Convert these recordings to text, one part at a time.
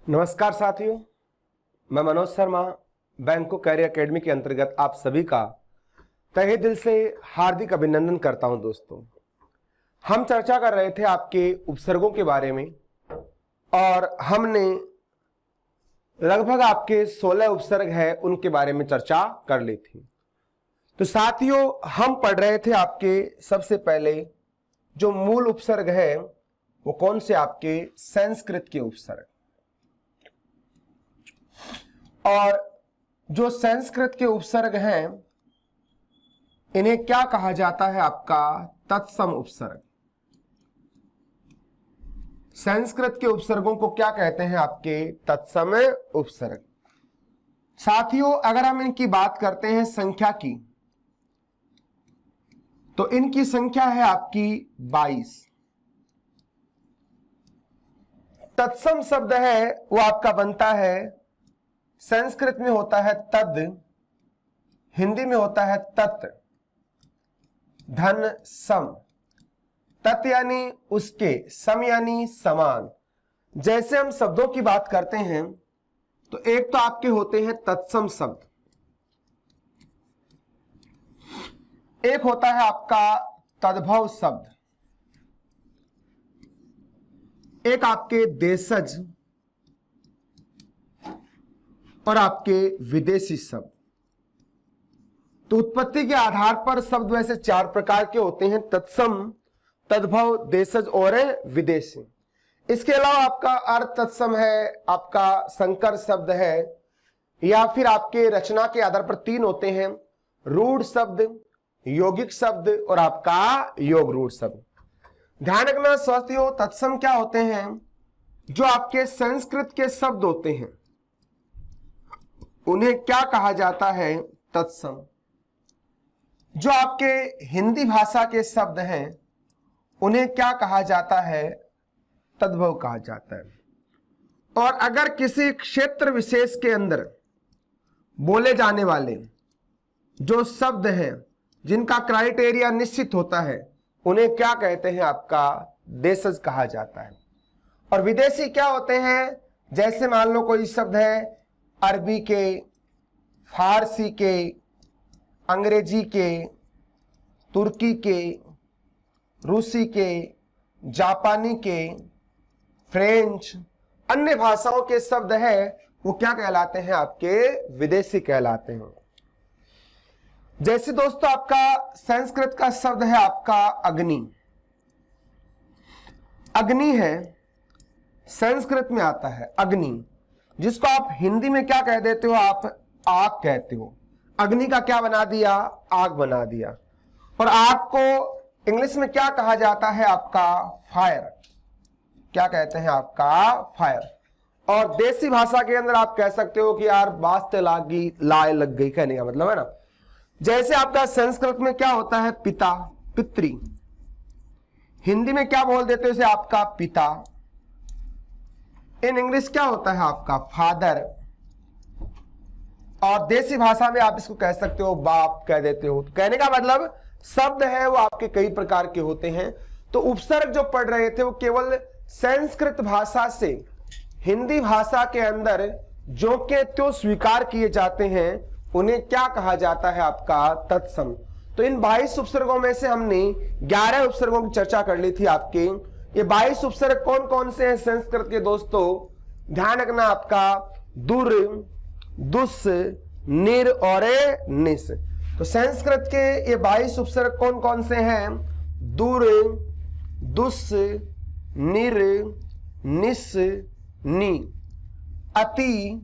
नमस्कार साथियों, मैं मनोज शर्मा बैंको कैरियर एकेडमी के अंतर्गत आप सभी का तहे दिल से हार्दिक अभिनंदन करता हूं। दोस्तों, हम चर्चा कर रहे थे आपके उपसर्गों के बारे में और हमने लगभग आपके 16 उपसर्ग है उनके बारे में चर्चा कर ली थी। तो साथियों, हम पढ़ रहे थे आपके सबसे पहले जो मूल उपसर्ग है वो कौन से, आपके संस्कृत के उपसर्ग। और जो संस्कृत के उपसर्ग हैं इन्हें क्या कहा जाता है, आपका तत्सम उपसर्ग। संस्कृत के उपसर्गों को क्या कहते हैं, आपके तत्सम उपसर्ग। साथियों, अगर हम इनकी बात करते हैं संख्या की, तो इनकी संख्या है आपकी 22। तत्सम शब्द है वो आपका बनता है, संस्कृत में होता है तद, हिंदी में होता है तत्, धन सम। तत् यानी उसके, सम यानी समान। जैसे हम शब्दों की बात करते हैं तो एक तो आपके होते हैं तत्सम शब्द, एक होता है आपका तद्भव शब्द, एक आपके देशज और आपके विदेशी शब्द। तो उत्पत्ति के आधार पर शब्द वैसे 4 प्रकार के होते हैं, तत्सम, तद्भव, देशज और विदेशी। इसके अलावा आपका अर्थ तत्सम है, आपका संकर शब्द है, या फिर आपके रचना के आधार पर 3 होते हैं, रूढ़ शब्द, यौगिक शब्द और आपका योग रूढ़ शब्द। ध्यान रखना साथियों, तत्सम क्या होते हैं, जो आपके संस्कृत के शब्द होते हैं उन्हें क्या कहा जाता है, तत्सम। जो आपके हिंदी भाषा के शब्द हैं उन्हें क्या कहा जाता है, तद्भव कहा जाता है। और अगर किसी क्षेत्र विशेष के अंदर बोले जाने वाले जो शब्द हैं जिनका क्राइटेरिया निश्चित होता है उन्हें क्या कहते हैं, आपका देशज कहा जाता है। और विदेशी क्या होते हैं, जैसे मान लो कोई शब्द है अरबी के, फारसी के, अंग्रेजी के, तुर्की के, रूसी के, जापानी के, फ्रेंच, अन्य भाषाओं के शब्द है वो क्या कहलाते हैं, आपके विदेशी कहलाते हैं। जैसे दोस्तों आपका संस्कृत का शब्द है आपका अग्नि। अग्नि है, संस्कृत में आता है अग्नि, जिसको आप हिंदी में क्या कह देते हो, आप आग कहते हो। अग्नि का क्या बना दिया, आग बना दिया। और आग को इंग्लिश में क्या कहा जाता है, आपका फायर। क्या कहते हैं, आपका फायर। और देसी भाषा के अंदर आप कह सकते हो कि यार बास्ते लागी, लाए लग गई, कहने का मतलब है ना। जैसे आपका संस्कृत में क्या होता है, पिता, पितृ। हिंदी में क्या बोल देते हो इसे, आपका पिता। इन इंग्लिश क्या होता है, आपका फादर। और देसी भाषा में आप इसको कह सकते हो बाप कह देते हो। तो कहने का मतलब शब्द है वो आपके कई प्रकार के होते हैं। तो उपसर्ग जो पढ़ रहे थे वो केवल संस्कृत भाषा से हिंदी भाषा के अंदर जो के त्यों स्वीकार किए जाते हैं उन्हें क्या कहा जाता है, आपका तत्सम। तो इन 22 उपसर्गों में से हमने 11 उपसर्गों की चर्चा कर ली थी। आपके ये 22 उपसर्ग कौन कौन से हैं संस्कृत के, दोस्तों ध्यान रखना, आपका दुर, दुस, निर और निस। तो संस्कृत के ये 22 उपसर्ग कौन कौन से हैं, दुर, दुस, निर, निस, नि। अति,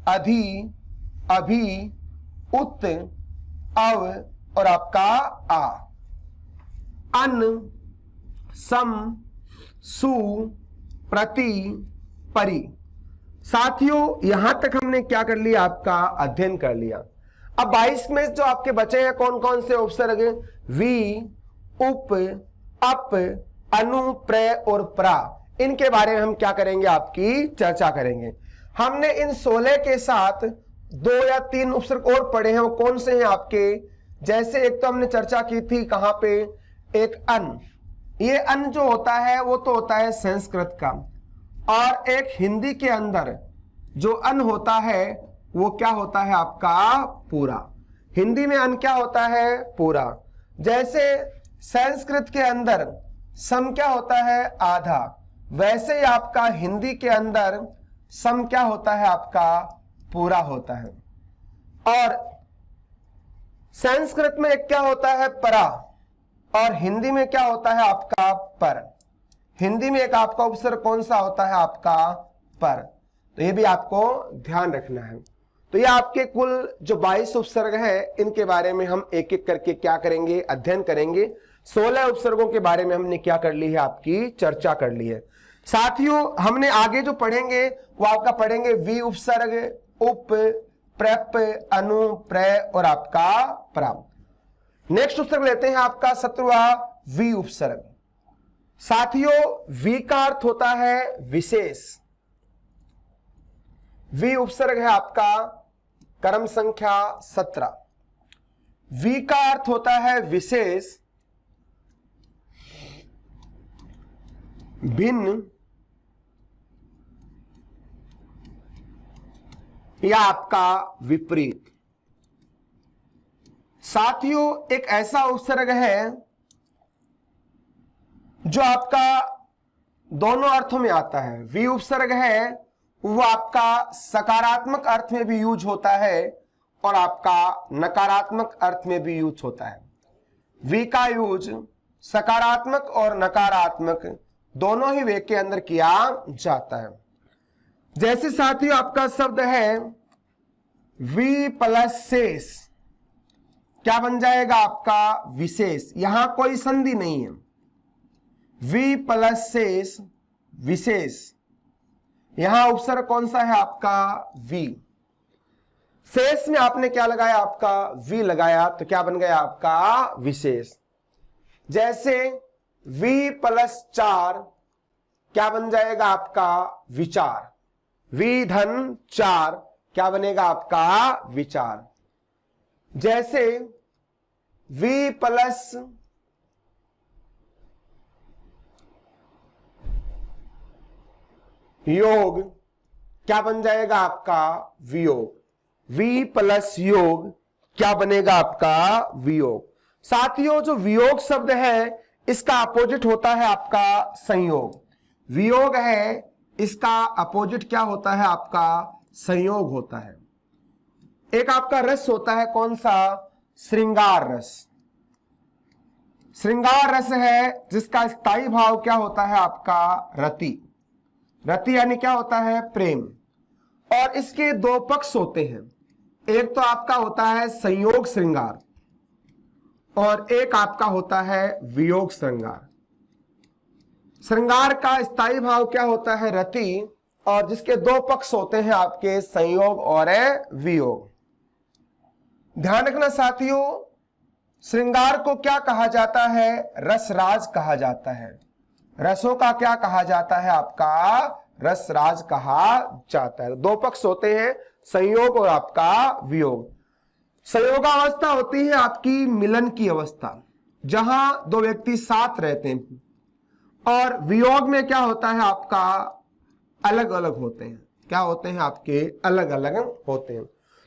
अधि, अभि, उत, अव और आपका आ। अन, सम, सु, प्रति, परि। साथियों, यहां तक हमने क्या कर लिया, आपका अध्ययन कर लिया। अब 22 में जो आपके बचे हैं कौन कौन से उपसर्ग, वी, उप, अप, अनु, प्र और प्रा। इनके बारे में हम क्या करेंगे, आपकी चर्चा करेंगे। हमने इन 16 के साथ 2 या 3 उपसर्ग और पढ़े हैं। वो कौन से हैं आपके, जैसे एक तो हमने चर्चा की थी कहां पे, एक अन। ये अन जो होता है वो तो होता है संस्कृत का, और एक हिंदी के अंदर जो अन होता है वो क्या होता है आपका पूरा। हिंदी में अन क्या होता है पूरा। जैसे संस्कृत के अंदर सम क्या होता है आधा, वैसे ही आपका हिंदी के अंदर सम क्या होता है आपका पूरा होता है। और संस्कृत में एक क्या होता है परा और हिंदी में क्या होता है आपका पर। हिंदी में एक आपका उपसर्ग कौन सा होता है आपका पर। तो ये भी आपको ध्यान रखना है। तो ये आपके कुल जो 22 उपसर्ग हैं इनके बारे में हम एक एक करके क्या करेंगे अध्ययन करेंगे। 16 उपसर्गों के बारे में हमने क्या कर ली है आपकी चर्चा कर ली है। साथियों हमने आगे जो पढ़ेंगे वो आपका पढ़ेंगे वी उपसर्ग, उप, प्रप, अनु, प्रय और आपका प्राप। नेक्स्ट उपसर्ग लेते हैं आपका 17वां वी उपसर्ग। साथियों वी का अर्थ होता है विशेष। वी उपसर्ग है आपका क्रम संख्या 17। वी का अर्थ होता है विशेष, भिन्न या आपका विपरीत। साथियों एक ऐसा उपसर्ग है जो आपका दोनों अर्थों में आता है। वी उपसर्ग है वो आपका सकारात्मक अर्थ में भी यूज होता है और आपका नकारात्मक अर्थ में भी यूज होता है। वी का यूज सकारात्मक और नकारात्मक दोनों ही वे के अंदर किया जाता है। जैसे साथियों आपका शब्द है वी प्लस शेष, क्या बन जाएगा आपका विशेष। यहां कोई संधि नहीं है। वी प्लस शेष विशेष, यहां उपसर्ग कौन सा है आपका वी। शेष में आपने क्या लगाया आपका वी लगाया तो क्या बन गया आपका विशेष। जैसे वी प्लस 4 क्या बन जाएगा आपका विचार। वी धन 4 क्या बनेगा आपका विचार। जैसे वी प्लस योग क्या बन जाएगा आपका वियोग। वी प्लस योग क्या बनेगा आपका वियोग। साथियों जो वियोग शब्द है इसका अपोजिट होता है आपका संयोग। वियोग है इसका अपोजिट क्या होता है आपका संयोग होता है। एक आपका रस होता है कौन सा श्रृंगार रस। श्रृंगार रस है जिसका स्थायी भाव क्या होता है आपका रति। रति यानी क्या होता है प्रेम। और इसके दो पक्ष होते हैं, एक तो आपका होता है संयोग श्रृंगार और एक आपका होता है वियोग श्रृंगार। श्रृंगार का स्थायी भाव क्या होता है रति और जिसके दो पक्ष होते हैं आपके संयोग और वियोग। ध्यान रखना साथियों श्रृंगार को क्या कहा जाता है रसराज कहा जाता है। रसों का क्या कहा जाता है आपका रसराज कहा जाता है। दो पक्ष होते हैं संयोग और आपका वियोग। संयोगावस्था होती है आपकी मिलन की अवस्था जहां दो व्यक्ति साथ रहते हैं और वियोग में क्या होता है आपका अलग अलग होते हैं। क्या होते हैं आपके अलग अलग होते हैं।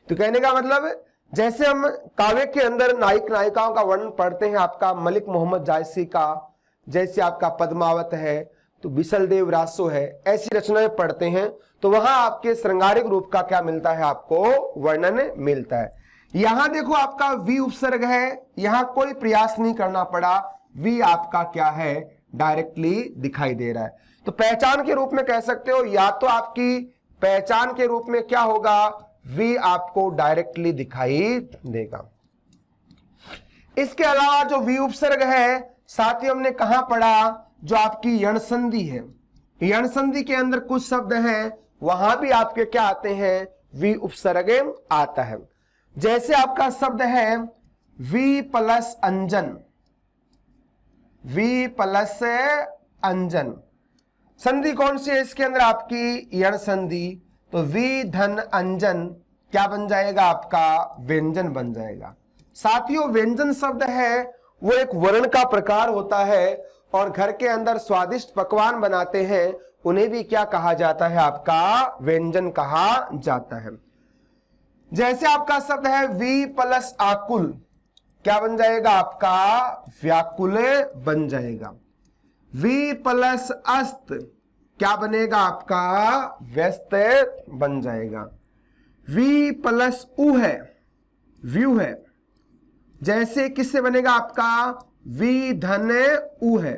तो कहने का मतलब जैसे हम काव्य के अंदर नायक नायिकाओं का वर्णन पढ़ते हैं आपका मलिक मोहम्मद जायसी का, जैसे आपका पद्मावत है तो बिसल देव रासो है, ऐसी रचनाएं पढ़ते हैं तो वहां आपके श्रृंगारिक रूप का क्या मिलता है आपको वर्णन मिलता है। यहां देखो आपका वी उपसर्ग है, यहां कोई प्रयास नहीं करना पड़ा, वी आपका क्या है डायरेक्टली दिखाई दे रहा है। तो पहचान के रूप में कह सकते हो या तो आपकी पहचान के रूप में क्या होगा वी आपको डायरेक्टली दिखाई देगा। इसके अलावा जो वी उपसर्ग है साथ ही हमने कहां पढ़ा जो आपकी यण संधि है। यण संधि के अंदर कुछ शब्द हैं वहां भी आपके क्या आते हैं वी उपसर्ग आता है। जैसे आपका शब्द है वी प्लस अंजन। वी प्लस अंजन संधि कौन सी है इसके अंदर आपकी यण संधि। तो वी धन अंजन क्या बन जाएगा आपका व्यंजन बन जाएगा। साथियों व्यंजन शब्द है वो एक वर्ण का प्रकार होता है और घर के अंदर स्वादिष्ट पकवान बनाते हैं उन्हें भी क्या कहा जाता है, आपका व्यंजन कहा जाता है। जैसे आपका शब्द है वी प्लस आकुल, क्या बन जाएगा, आपका व्याकुल बन जाएगा। वी प्लस अस्त क्या बनेगा, आपका व्यस्त बन जाएगा। वी प्लस उ है, व्यू है, जैसे किससे बनेगा, आपका वी धन उ है,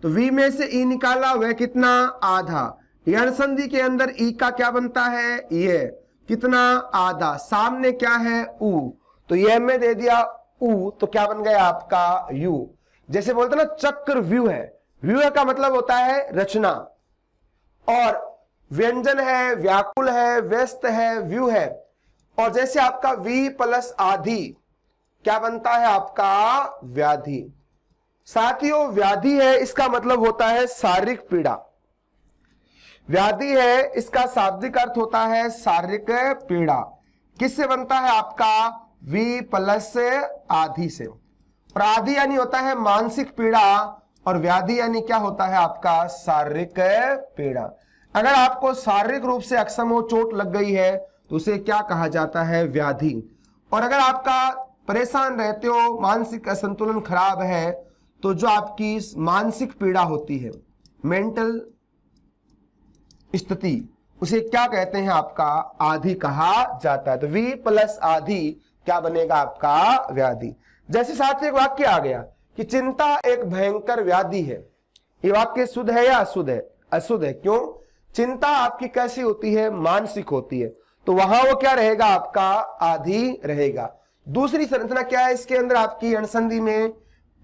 तो वी में से ई निकाला, वह कितना, आधा। यण संधि के अंदर ई का क्या बनता है, ये कितना, आधा। सामने क्या है, उ, तो यह में दे दिया उ, तो क्या बन गया आपका यू। जैसे बोलते ना चक्र व्यू है, व्यू का मतलब होता है रचना, और व्यंजन है, व्याकुल है, व्यस्त है, व्यू है। और जैसे आपका वी प्लस आधि क्या बनता है, आपका व्याधि। साथियों व्याधि है, इसका मतलब होता है शारीरिक पीड़ा। व्याधि है, इसका शाब्दिक अर्थ होता है शारीरिक पीड़ा। किससे बनता है, आपका वी प्लस आधि से। और आधि यानी होता है मानसिक पीड़ा, और व्याधि यानी क्या होता है, आपका शारीरिक पीड़ा। अगर आपको शारीरिक रूप से अक्षम हो, चोट लग गई है, तो उसे क्या कहा जाता है, व्याधि। और अगर आपका परेशान रहते हो, मानसिक असंतुलन खराब है, तो जो आपकी मानसिक पीड़ा होती है, मेंटल स्थिति, उसे क्या कहते हैं, आपका आधि कहा जाता है। तो वी प्लस आधि क्या बनेगा, आपका व्याधि। जैसे साथ एक वाक्य आ गया कि चिंता एक भयंकर व्याधि है, ये वाक्य शुद्ध है या अशुद्ध है, अशुद्ध है। क्यों, चिंता आपकी कैसी होती है, मानसिक होती है, तो वहां वो क्या रहेगा, आपका आधि रहेगा। दूसरी संरचना क्या है इसके अंदर, आपकी अणसंधि में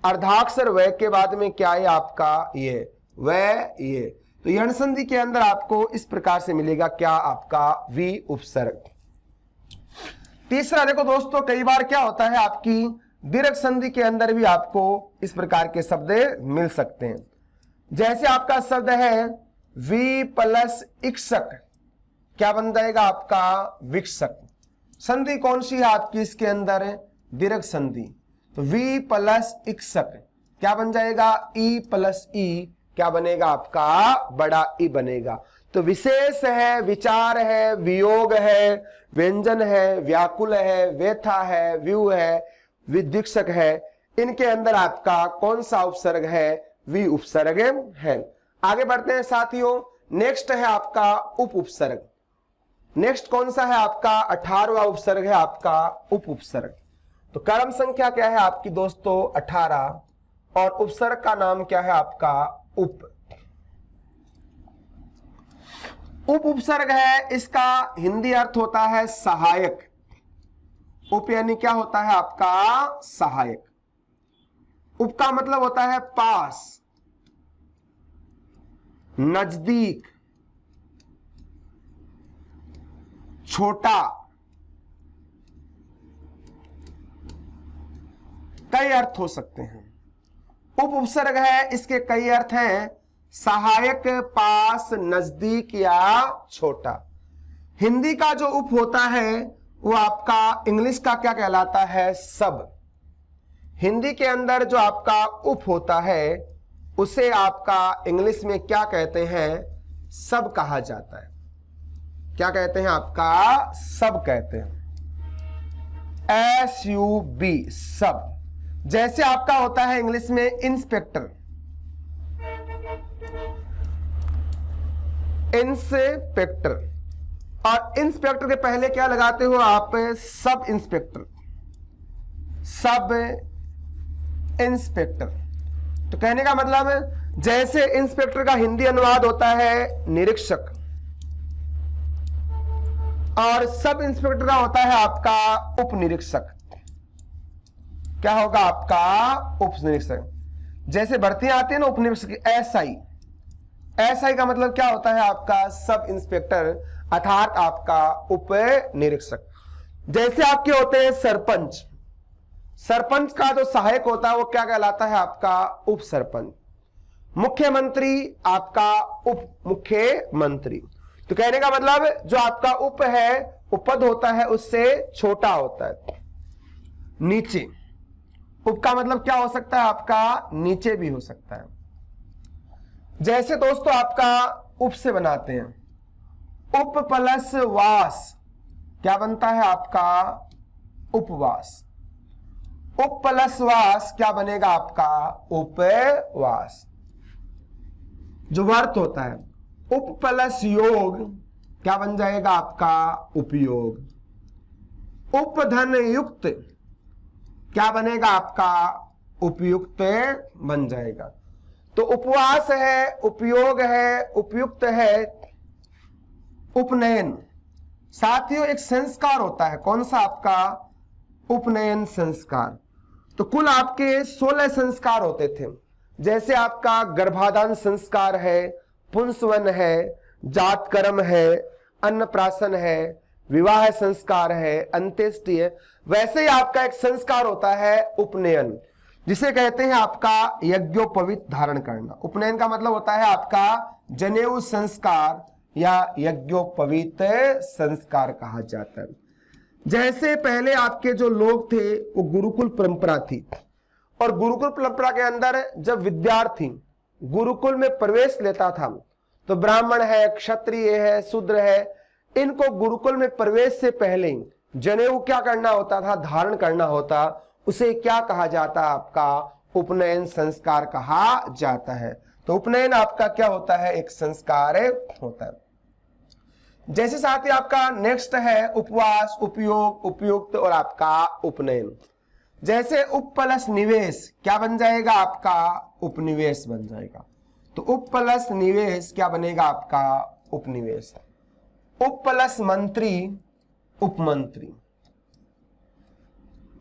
अर्धाक्षर वय के बाद में क्या है, आपका ये वह ये, तो यण संधि के अंदर आपको इस प्रकार से मिलेगा, क्या, आपका वी उपसर्ग। तीसरा देखो दोस्तों, कई बार क्या होता है, आपकी दीर्घ संधि के अंदर भी आपको इस प्रकार के शब्द मिल सकते हैं। जैसे आपका शब्द है वी प्लस इक्षक, क्या बन जाएगा, आपका विक्षक। संधि कौन सी है आपकी इसके अंदर, दीर्घ संधि, तो वी प्लस इक्षक क्या बन जाएगा, ई प्लस ई क्या बनेगा, आपका बड़ा ई बनेगा। तो विशेष है, विचार है, वियोग है, व्यंजन है, व्याकुल है, व्यथा है, व्यू है, विदिक्षक है, इनके अंदर आपका कौन सा उपसर्ग है, वी उपसर्ग है। आगे बढ़ते हैं साथियों, नेक्स्ट है आपका उप उपसर्ग। नेक्स्ट कौन सा है आपका, 18वां उपसर्ग है आपका उप उपसर्ग। तो क्रम संख्या क्या है आपकी दोस्तों, 18, और उपसर्ग का नाम क्या है आपका, उप। उप उपसर्ग है, इसका हिंदी अर्थ होता है सहायक। उप यानी क्या होता है, आपका सहायक। उप का मतलब होता है पास, नजदीक, छोटा, कई अर्थ हो सकते हैं। उप उपसर्ग है, इसके कई अर्थ हैं, सहायक, पास, नजदीक या छोटा। हिंदी का जो उप होता है वो आपका इंग्लिश का क्या कहलाता है, सब। हिंदी के अंदर जो आपका उप होता है उसे आपका इंग्लिश में क्या कहते हैं, सब कहा जाता है। क्या कहते हैं, आपका सब कहते हैं, SUB, सब। जैसे आपका होता है इंग्लिश में इंस्पेक्टर, इंस्पेक्टर, और इंस्पेक्टर के पहले क्या लगाते हो आप, सब इंस्पेक्टर, सब इंस्पेक्टर। तो कहने का मतलब जैसे इंस्पेक्टर का हिंदी अनुवाद होता है निरीक्षक, और सब इंस्पेक्टर का होता है आपका उप निरीक्षक। क्या होगा, आपका उप निरीक्षक। जैसे भर्तियां आती है ना उप निरीक्षक, SI का मतलब क्या होता है, आपका सब इंस्पेक्टर, अर्थात आपका उप निरीक्षक। जैसे आपके होते हैं सरपंच, सरपंच का जो सहायक होता है वो क्या कहलाता है, आपका उप सरपंच। मुख्यमंत्री, आपका उप मुख्यमंत्री। तो कहने का मतलब जो आपका उप है वो पद होता है उससे छोटा होता है, नीचे। उप का मतलब क्या हो सकता है, आपका नीचे भी हो सकता है। जैसे दोस्तों आपका उप से बनाते हैं, उप प्लस वास क्या बनता है आपका उपवास। उप प्लस वास क्या बनेगा आपका उपवास। जो वर्त होता है उप प्लस योग क्या बन जाएगा आपका उपयोग। उपधन युक्त क्या बनेगा आपका उपयुक्त बन जाएगा। तो उपवास है, उपयोग है, उपयुक्त है, उपनयन। साथियों एक संस्कार होता है, कौन सा आपका उपनयन संस्कार। तो कुल आपके 16 संस्कार होते थे, जैसे आपका गर्भाधान संस्कार है, पुंसवन है, जातकर्म है, अन्नप्राशन है, विवाह संस्कार है, अंत्येष्टि है। वैसे ही आपका एक संस्कार होता है उपनयन, जिसे कहते हैं आपका यज्ञोपवीत धारण करना। उपनयन का मतलब होता है आपका जनेऊ संस्कार या यज्ञोपवीत संस्कार कहा जाता है। जैसे पहले आपके जो लोग थे वो गुरुकुल परंपरा थी, और गुरुकुल परंपरा के अंदर जब विद्यार्थी गुरुकुल में प्रवेश लेता था तो ब्राह्मण है, क्षत्रिय है, शूद्र है, इनको गुरुकुल में प्रवेश से पहले जनेऊ क्या करना होता था, धारण करना होता। उसे क्या कहा जाता है आपका उपनयन संस्कार कहा जाता है। तो उपनयन आपका क्या होता है एक संस्कार होता है। जैसे साथ ही आपका नेक्स्ट है उपवास, उपयोग, उपयुक्त और आपका उपनयन। जैसे उप प्लस निवेश क्या बन जाएगा आपका उपनिवेश बन जाएगा। तो उप प्लस निवेश क्या बनेगा आपका उपनिवेश। उप प्लस मंत्री उपमंत्री।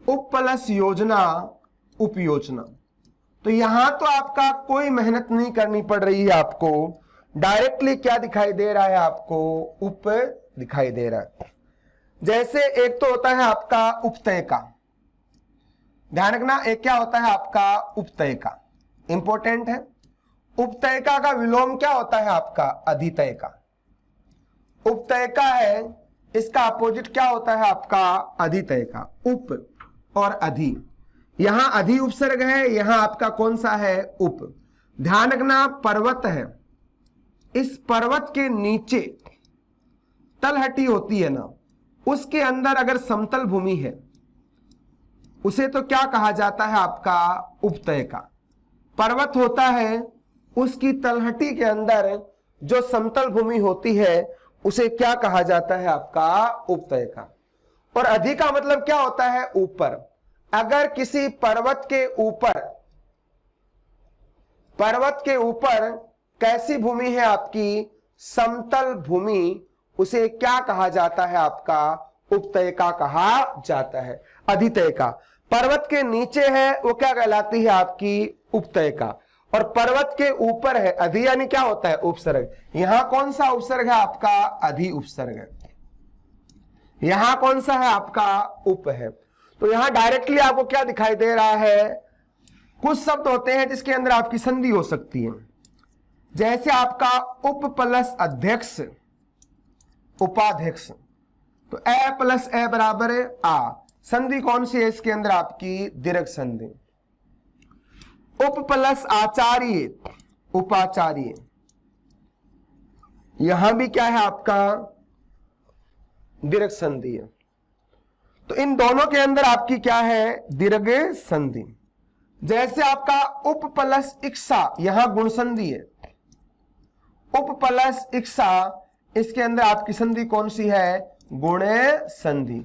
उप प्लस योजना उपयोजना। तो यहां तो आपका कोई मेहनत नहीं करनी पड़ रही है, आपको डायरेक्टली क्या दिखाई दे रहा है आपको उप दिखाई दे रहा है। जैसे एक तो होता है आपका उपतय का, ध्यान रखना, एक क्या होता है आपका उपतय का, इंपॉर्टेंट है। उपतय का विलोम क्या होता है आपका अधितय का। उपतय का है, इसका अपोजिट क्या होता है आपका अधितय का। उप और अधि, यहां अधि उपसर्ग है, यहां आपका कौन सा है उप। ध्यान रखना पर्वत है, इस पर्वत के नीचे तलहटी होती है ना, उसके अंदर अगर समतल भूमि है उसे तो क्या कहा जाता है आपका उपतय का। पर्वत होता है, उसकी तलहटी के अंदर जो समतल भूमि होती है उसे क्या कहा जाता है आपका उपतय का। और अधि का मतलब क्या होता है ऊपर। अगर किसी पर्वत के ऊपर कैसी भूमि है आपकी समतल भूमि, उसे क्या कहा जाता है आपका उपतय का कहा जाता है। अधितय का पर्वत के नीचे है वो क्या कहलाती है आपकी उपतय का, और पर्वत के ऊपर है अधि यानी क्या होता है उपसर्ग। यहां कौन सा उपसर्ग है आपका अधि उपसर्ग है, यहां कौन सा है आपका उप है। तो यहां डायरेक्टली आपको क्या दिखाई दे रहा है, कुछ शब्द होते हैं जिसके अंदर आपकी संधि हो सकती है। जैसे आपका उप प्लस अध्यक्ष उपाध्यक्ष, तो ए प्लस ए बराबर है आ, संधि कौन सी है इसके अंदर आपकी दीर्घ संधि। उप प्लस आचार्य उपाचार्य, यहां भी क्या है आपका दीर्घ संधि है। तो इन दोनों के अंदर आपकी क्या है दीर्घ संधि। जैसे आपका उप प्लस इक्सा, यहां गुण संधि है। उप प्लस इक्सा, इसके अंदर आपकी संधि कौन सी है गुण संधि।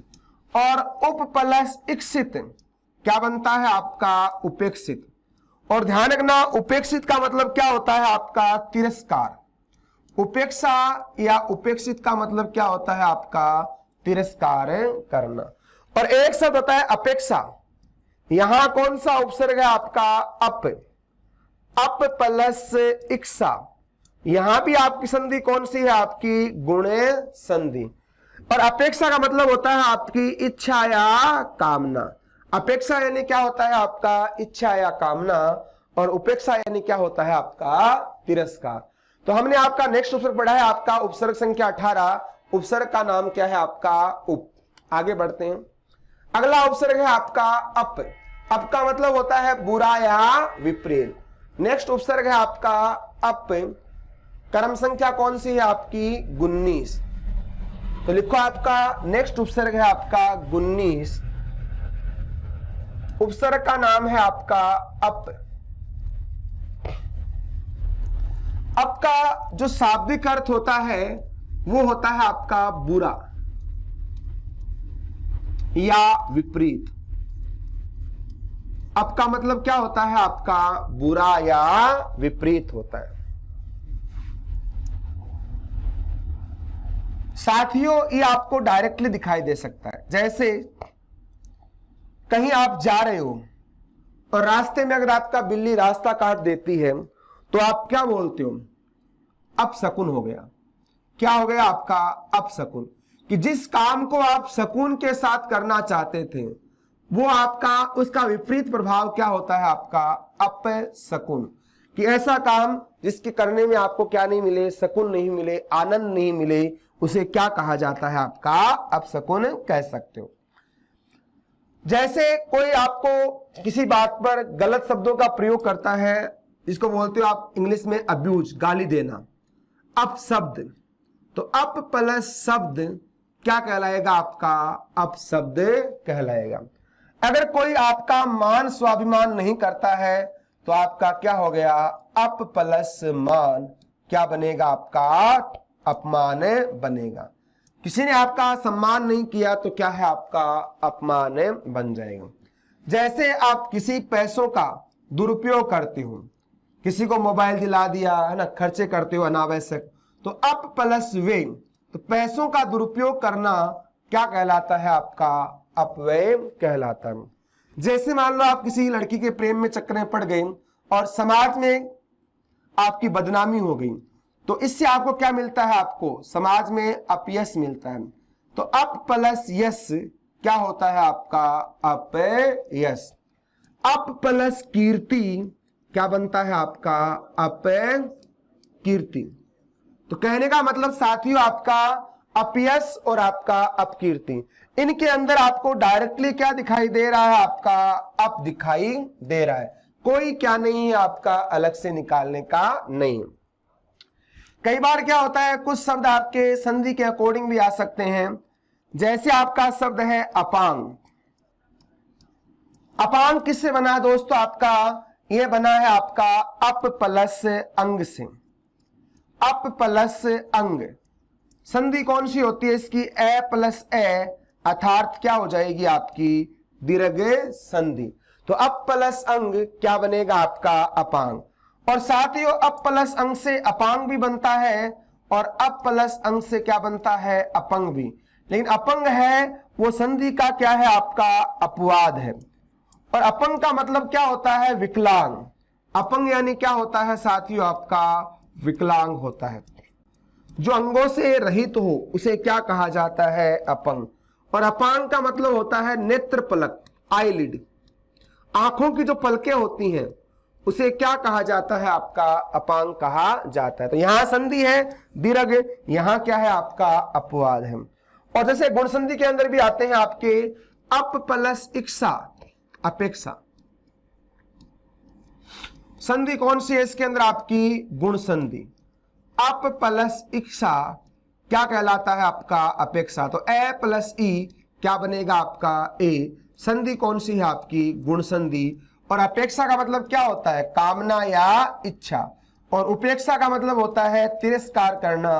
और उप प्लस इक्षित क्या बनता है आपका उपेक्षित। और ध्यान रखना उपेक्षित का मतलब क्या होता है आपका तिरस्कार। उपेक्षा या उपेक्षित का मतलब क्या होता है आपका तिरस्कार करना। और एक शब्द होता है अपेक्षा, यहां कौन सा उपसर्ग है आपका अप प्लस इक्षा, यहां भी आपकी संधि कौन सी है आपकी गुण संधि। और अपेक्षा का मतलब होता है आपकी इच्छा या कामना। अपेक्षा यानी क्या होता है आपका इच्छा या कामना, और उपेक्षा यानी क्या होता है आपका तिरस्कार। तो हमने आपका नेक्स्ट उपसर्ग पढ़ा है आपका उपसर्ग संख्या 18, उपसर्ग का नाम क्या है आपका उप। आगे बढ़ते हैं, अगला उपसर्ग है आपका अप। अप का मतलब होता है बुरा या विपरीत। नेक्स्ट उपसर्ग है आपका अप, क्रम संख्या कौन सी है आपकी 19। तो लिखो आपका नेक्स्ट उपसर्ग है आपका 19। उपसर्ग का नाम है आपका अप। अप का जो शाब्दिक अर्थ होता है वो होता है आपका बुरा या विपरीत। अप का मतलब क्या होता है आपका बुरा या विपरीत होता है। साथियों ये आपको डायरेक्टली दिखाई दे सकता है। जैसे कहीं आप जा रहे हो और रास्ते में अगर आपका बिल्ली रास्ता काट देती है तो आप क्या बोलते हो? अपशकुन हो गया। क्या हो गया आपका? अपशकुन। कि जिस काम को आप शकुन के साथ करना चाहते थे वो आपका उसका विपरीत प्रभाव क्या होता है आपका अपशकुन। कि ऐसा काम जिसके करने में आपको क्या नहीं मिले? शकुन नहीं मिले, आनंद नहीं मिले, उसे क्या कहा जाता है? आपका अपशकुन कह सकते हो। जैसे कोई आपको किसी बात पर गलत शब्दों का प्रयोग करता है, इसको बोलते हो आप इंग्लिश में अब्यूज, गाली देना, अपशब्द। तो अप प्लस शब्द क्या कहलाएगा? आपका अपशब्द कहलाएगा। अगर कोई आपका मान स्वाभिमान नहीं करता है तो आपका क्या हो गया? अप प्लस मान क्या बनेगा? आपका अपमान बनेगा। किसी ने आपका सम्मान नहीं किया तो क्या है? आपका अपमान बन जाएगा। जैसे आप किसी पैसों का दुरुपयोग करते हो, किसी को मोबाइल दिला दिया है ना, खर्चे करते हो अनावश्यक, तो अप प्लस वे, तो पैसों का दुरुपयोग करना क्या कहलाता है? आपका अपव्यय कहलाता है। जैसे मान लो आप किसी लड़की के प्रेम में चक्कर में पड़ गए और समाज में आपकी बदनामी हो गई, तो इससे आपको क्या मिलता है? आपको समाज में अपयश मिलता है। तो अप प्लस यश क्या होता है? आपका अपयश। अप प्लस कीर्ति क्या बनता है? आपका अपकीर्ति। तो कहने का मतलब साथियों आपका अपयश और आपका अपकीर्ति, इनके अंदर आपको डायरेक्टली क्या दिखाई दे रहा है? आपका अप दिखाई दे रहा है। कोई क्या नहीं है आपका अलग से निकालने का नहीं। कई बार क्या होता है, कुछ शब्द आपके संधि के अकॉर्डिंग भी आ सकते हैं। जैसे आपका शब्द है अपांग। अपांग किससे बना है दोस्तों? आपका यह बना है आपका अप प्लस अंग से। अप प्लस अंग संधि कौन सी होती है इसकी? ए प्लस ए, अर्थात क्या हो जाएगी आपकी? दीर्घ संधि। तो अप प्लस अंग क्या बनेगा? आपका अपांग। और साथ ही अप प्लस अंग से अपांग भी बनता है और अप प्लस अंग से क्या बनता है? अपंग भी। लेकिन अपंग है वो संधि का क्या है? आपका अपवाद है। और अपंग का मतलब क्या होता है? विकलांग। अपंग यानी क्या होता है साथियों? आपका विकलांग होता है। जो अंगों से रहित हो उसे क्या कहा जाता है? अपंग। और अपांग का मतलब होता है नेत्र पलक, आईलिड। आंखों की जो पलकें होती हैं उसे क्या कहा जाता है? आपका अपांग कहा जाता है। तो यहां संधि है दीर्घ, यहां क्या है? आपका अपवाद है। और जैसे गुण संधि के अंदर भी आते हैं आपके अप प्लस इक्सा, अपेक्षा। संधि कौन सी है इसके अंदर? आपकी गुण संधि। अप प्लस इक्सा क्या कहलाता है? आपका अपेक्षा। तो ए प्लस ई क्या बनेगा? आपका ए। संधि कौन सी है? आपकी गुण संधि। और अपेक्षा का मतलब क्या होता है? कामना या इच्छा। और उपेक्षा का मतलब होता है तिरस्कार करना।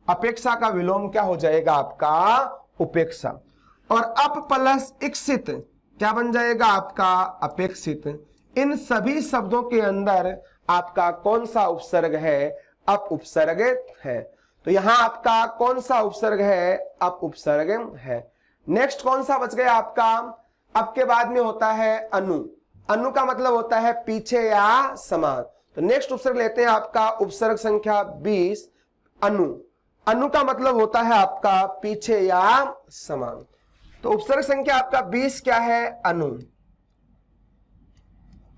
अपेक्षा का विलोम क्या हो जाएगा? आपका उपेक्षा। और अप प्लस इक्षित क्या बन जाएगा? आपका अपेक्षित। इन सभी शब्दों के अंदर आपका कौन सा उपसर्ग है? अप उपसर्ग है। तो यहां आपका कौन सा उपसर्ग है? अप उपसर्ग है। नेक्स्ट कौन सा बच गया आपका? अप के बाद में होता है अनु। अनु का मतलब होता है पीछे या समान। तो नेक्स्ट उपसर्ग लेते हैं आपका उपसर्ग संख्या 20 अनु। अनु का मतलब होता है आपका पीछे या समान। तो उपसर्ग संख्या आपका 20 क्या है? अनु।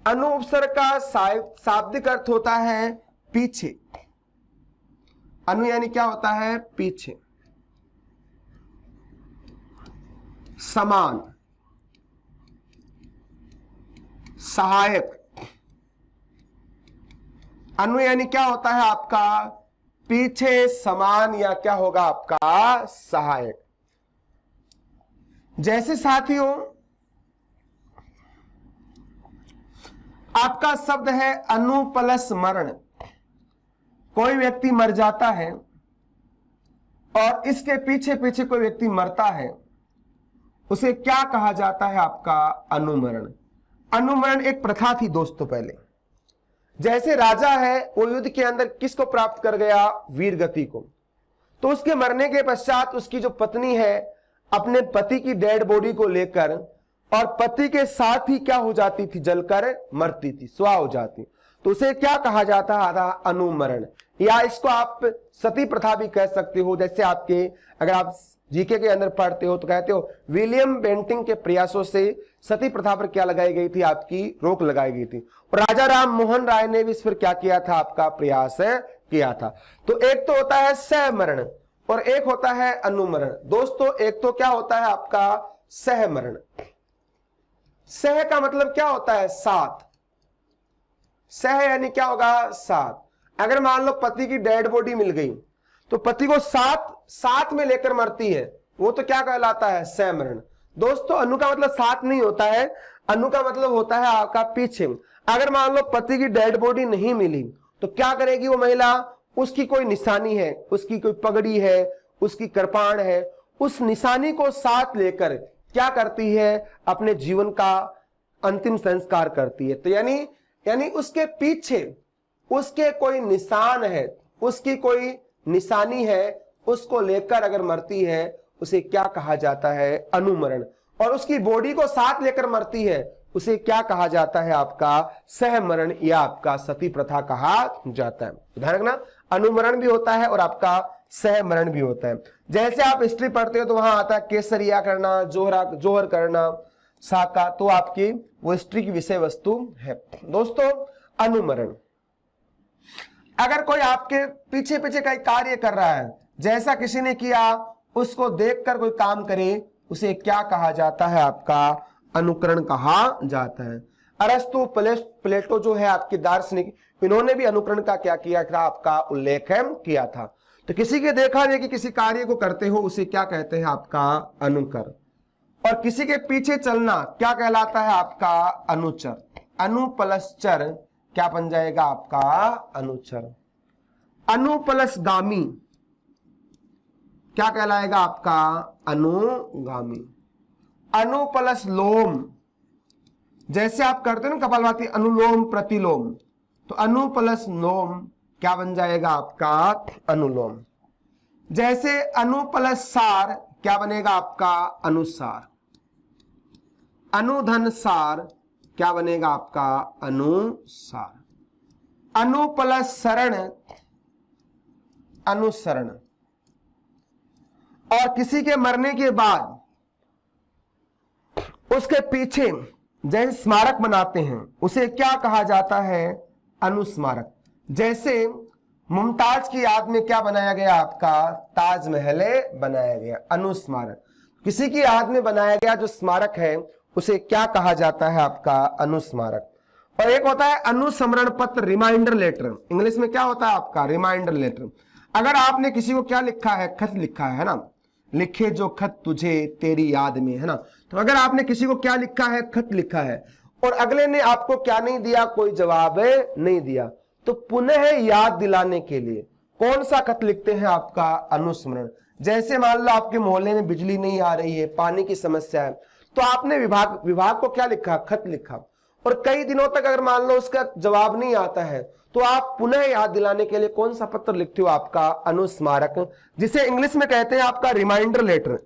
अनु उपसर्ग का शाब्दिक अर्थ होता है पीछे। अनु यानी क्या होता है? पीछे। समान, सहायक। अनु यानी क्या होता है? आपका पीछे समान या क्या होगा आपका सहायक। जैसे साथियों आपका शब्द है अनु प्लस मरण। कोई व्यक्ति मर जाता है और इसके पीछे पीछे कोई व्यक्ति मरता है, उसे क्या कहा जाता है आपका अनुमरण। अनुमरण एक प्रथा थी दोस्तों पहले। जैसे राजा है वो युद्ध के अंदर किसको प्राप्त कर गया, वीर गति को, तो उसके मरने के पश्चात उसकी जो पत्नी है अपने पति की डेड बॉडी को लेकर और पति के साथ ही क्या हो जाती थी, जलकर मरती थी, स्वाह हो जाती, तो उसे क्या कहा जाता है, अनुमरण। या इसको आप सती प्रथा भी कह सकते हो। जैसे आपके अगर आप जीके के अंदर पढ़ते हो तो कहते हो विलियम बेंटिंग के प्रयासों से सती प्रथा पर क्या लगाई गई थी, आपकी रोक लगाई गई थी, और राजा राम मोहन राय ने भी इस पर क्या किया था, आपका प्रयास किया था। तो एक तो होता है सहमरण और एक होता है अनुमरण। दोस्तों एक तो क्या होता है आपका सहमरण। सह का मतलब क्या होता है, साथ। सह यानी क्या होगा, साथ। अगर मान लो पति की डेड बॉडी मिल गई तो पति को साथ में लेकर मरती है, वो तो क्या कहलाता है, सहमरण। दोस्तों अनु का मतलब साथ नहीं होता है, अनु का मतलब होता है आपका पीछे। अगर मान लो पति की डेड बॉडी नहीं मिली तो क्या करेगी वो महिला, उसकी कोई निशानी है, उसकी कोई पगड़ी है, उसकी कृपाण है, उस निशानी को साथ लेकर क्या करती है, अपने जीवन का अंतिम संस्कार करती है। तो यानी उसके पीछे उसके कोई निशान है, उसकी कोई निशानी है, उसको लेकर अगर मरती है उसे क्या कहा जाता है, अनुमरण। और उसकी बॉडी को साथ लेकर मरती है उसे क्या कहा जाता है, आपका सहमरण या आपका सती प्रथा कहा जाता है। ध्यान रखना, अनुमरण भी होता है और आपका सहमरण भी होता है। जैसे आप हिस्ट्री पढ़ते हो तो वहां आता है केसरिया करना, जोहर करना, साका, तो आपकी वो हिस्ट्री की विषय वस्तु है। दोस्तों अनुमरण, अगर कोई आपके पीछे पीछे कई कार्य कर रहा है, जैसा किसी ने किया उसको देखकर कोई काम करे, उसे क्या कहा जाता है, आपका अनुकरण कहा जाता है। अरस्तु, प्लेटो जो है आपके दार्शनिक, इन्होंने भी अनुकरण का क्या किया था, आपका उल्लेख किया था। तो किसी के देखा नहीं कि किसी कार्य को करते हो उसे क्या कहते हैं, आपका अनुकर। और किसी के पीछे चलना क्या कहलाता है, आपका अनुचर। अनु प्लस चर क्या बन जाएगा, आपका अनुचर। अनु प्लस गामी क्या कहलाएगा, आपका अनुगामी। अनु प्लस लोम, जैसे आप करते हो ना कपालभाति, अनुलोम प्रतिलोम, तो अनु प्लस लोम क्या बन जाएगा, आपका अनुलोम। जैसे अनु प्लस सार क्या बनेगा, आपका अनुसार। अनुधन सार क्या बनेगा, आपका अनुसार। अनु प्लस शरण अनुसरण। और किसी के मरने के बाद उसके पीछे जैसे स्मारक बनाते हैं उसे क्या कहा जाता है, अनुस्मारक। जैसे मुमताज की याद में क्या बनाया गया, आपका ताजमहल बनाया गया, अनुस्मारक। किसी की याद में बनाया गया जो स्मारक है उसे क्या कहा जाता है, आपका अनुस्मारक। और एक होता है अनुस्मरण पत्र, रिमाइंडर लेटर। इंग्लिश में क्या होता है, आपका रिमाइंडर लेटर। अगर आपने किसी को क्या लिखा है, खत लिखा है ना, लिखे जो खत तुझे तेरी याद में, है ना। तो अगर आपने किसी को क्या लिखा है, खत लिखा है, और अगले ने आपको क्या नहीं दिया, कोई जवाब नहीं दिया, तो पुनः याद दिलाने के लिए कौन सा खत लिखते हैं, आपका अनुस्मरण। जैसे मान लो आपके मोहल्ले में बिजली नहीं आ रही है, पानी की समस्या है, तो आपने विभाग को क्या लिखा, खत लिखा, और कई दिनों तक अगर मान लो उसका जवाब नहीं आता है तो आप पुनः याद दिलाने के लिए कौन सा पत्र लिखते हो, आपका अनुस्मारक, जिसे इंग्लिश में कहते हैं आपका रिमाइंडर लेटर।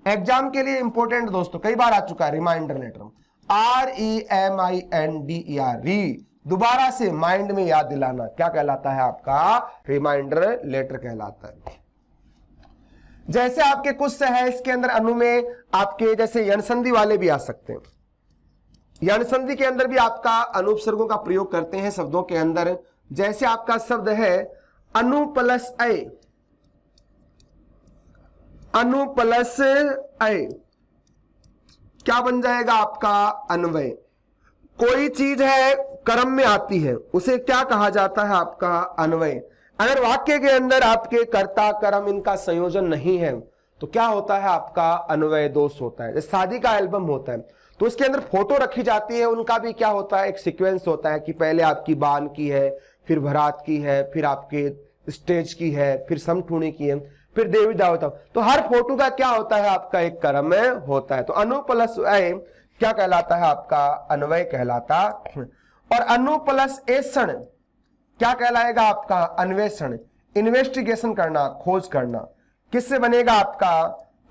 एग्जाम के लिए इंपॉर्टेंट दोस्तों, कई बार आ चुका है रिमाइंडर लेटर, REMINDER, दोबारा से माइंड में याद दिलाना क्या कहलाता है, आपका रिमाइंडर लेटर कहलाता है। जैसे आपके कुछ है इसके अंदर अनु में आपके जैसे यणसंधि वाले भी आ सकते हैं। यणसंधि के अंदर भी आपका अनुपसर्गों का प्रयोग करते हैं शब्दों के अंदर। जैसे आपका शब्द है अनु प्लस अय, अनु प्लस अय क्या बन जाएगा, आपका अन्वय। कोई चीज है क्रम में आती है उसे क्या कहा जाता है, आपका अन्वय। अगर वाक्य के अंदर आपके कर्ता कर्म इनका संयोजन नहीं है तो क्या होता है, आपका अन्वय दोष होता है। जैसे शादी का एल्बम होता है तो उसके अंदर फोटो रखी जाती है, उनका भी क्या होता है, एक सीक्वेंस होता है कि पहले आपकी बान की है, फिर बारात की है, फिर आपके स्टेज की है, फिर समठूणी की है, फिर देवी दावता। तो हर फोटो का क्या होता है, आपका एक कर्म होता है। तो अनु प्लस अय क्या कहलाता है, आपका अन्वय कहलाता। और अनु प्लस एषण क्या कहलाएगा, आपका अन्वेषण, इन्वेस्टिगेशन करना, खोज करना। किससे बनेगा, आपका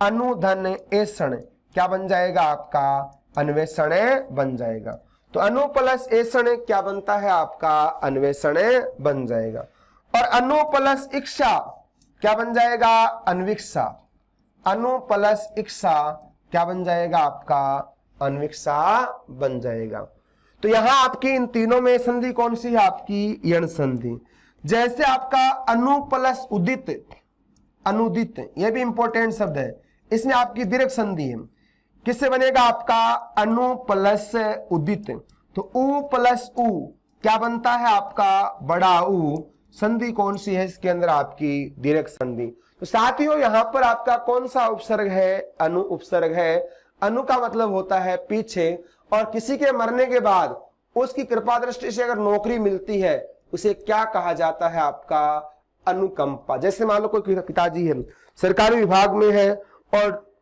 अनुधन एषण क्या बन जाएगा, आपका अन्वेषण बन जाएगा। तो अनु प्लस एषण क्या बनता है, आपका अन्वेषण बन जाएगा। और अनु प्लस इच्छा क्या बन जाएगा, अन्विक्षा। अनु प्लस इच्छा क्या बन जाएगा, आपका अन्विक्षा बन जाएगा। तो यहां आपकी इन तीनों में संधि कौन सी है, आपकी यण संधि। जैसे आपका अनु प्लस उदित, अनुदित, यह भी इंपॉर्टेंट शब्द है, इसमें आपकी दीर्घ संधि है। किससे बनेगा, आपका अनु प्लस उदित। तो उ प्लस उ क्या बनता है, आपका बड़ा उ। संधि कौन सी है, इसके अंदर आपकी दीर्घ संधि। तो साथियों यहां पर आपका कौन सा उपसर्ग है, अनु उपसर्ग है। अनु का मतलब होता है पीछे, और किसी के मरने के बाद उसकी कृपा दृष्टि से अगर नौकरी मिलती है उसे क्या कहा जाता है, आपका अनुकंपा। जैसे मान लो कोई पिताजी है, सरकारी विभाग में है और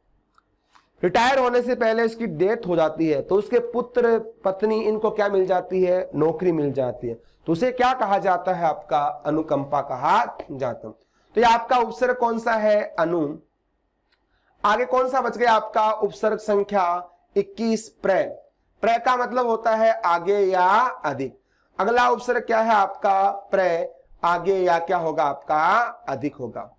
रिटायर होने से पहले उसकी डेथ हो जाती है, तो उसके पुत्र पत्नी इनको क्या मिल जाती है, नौकरी मिल जाती है। तो उसे क्या कहा जाता है, आपका अनुकंपा कहा जाता है। तो ये आपका उपसर्ग कौन सा है, अनु। आगे कौन सा बच गया, आपका उपसर्ग संख्या 21 प्र। प्र का मतलब होता है आगे या अधिक। अगला उपसर्ग क्या है, आपका प्र, आगे या क्या होगा, आपका अधिक होगा।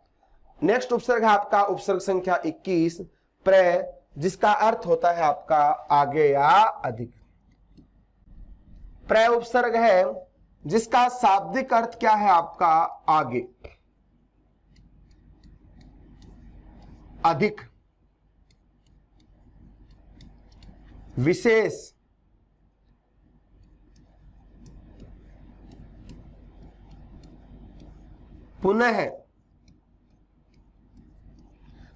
नेक्स्ट उपसर्ग है आपका उपसर्ग संख्या 21 प्र, जिसका अर्थ होता है आपका आगे या अधिक। प्र उपसर्ग है जिसका शाब्दिक अर्थ क्या है, आपका आगे, अधिक, विशेष, पुनः,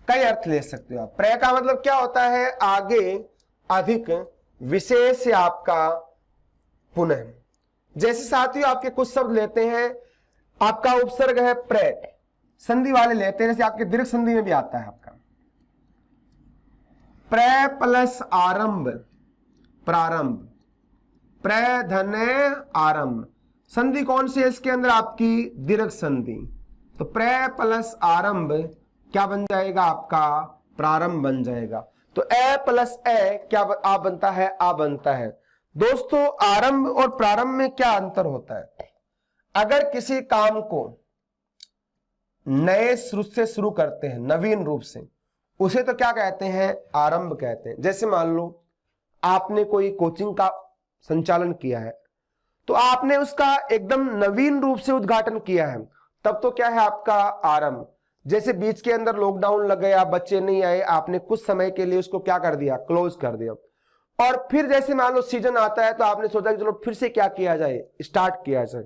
कई अर्थ ले सकते हो आप। प्र का मतलब क्या होता है, आगे, अधिक, विशेष या आपका पुनः। जैसे साथियों आपके कुछ शब्द लेते हैं, आपका उपसर्ग है प्र, संधि वाले लेते हैं, जैसे आपके दीर्घ संधि में भी आता है आपका प्र प्लस आरंभ, प्रारंभ, प्र धन आरंभ। संधि कौन सी है इसके अंदर, आपकी दीर्घ संधि। तो प्र प्लस आरंभ क्या बन जाएगा, आपका प्रारंभ बन जाएगा। तो ए प्लस ए क्या आ बनता है, आ बनता है। दोस्तों आरंभ और प्रारंभ में क्या अंतर होता है। अगर किसी काम को नए रूप से शुरू करते हैं, नवीन रूप से, उसे तो क्या कहते हैं, आरंभ कहते हैं। जैसे मान लो आपने कोई कोचिंग का संचालन किया है, तो आपने उसका एकदम नवीन रूप से उद्घाटन किया है, तब तो क्या है, आपका आरंभ। जैसे बीच के अंदर लॉकडाउन लग गया, बच्चे नहीं आए, आपने कुछ समय के लिए उसको क्या कर दिया, क्लोज कर दिया। और फिर जैसे मान लो सीजन आता है तो आपने सोचा कि चलो फिर से क्या किया जाए, स्टार्ट किया जाए।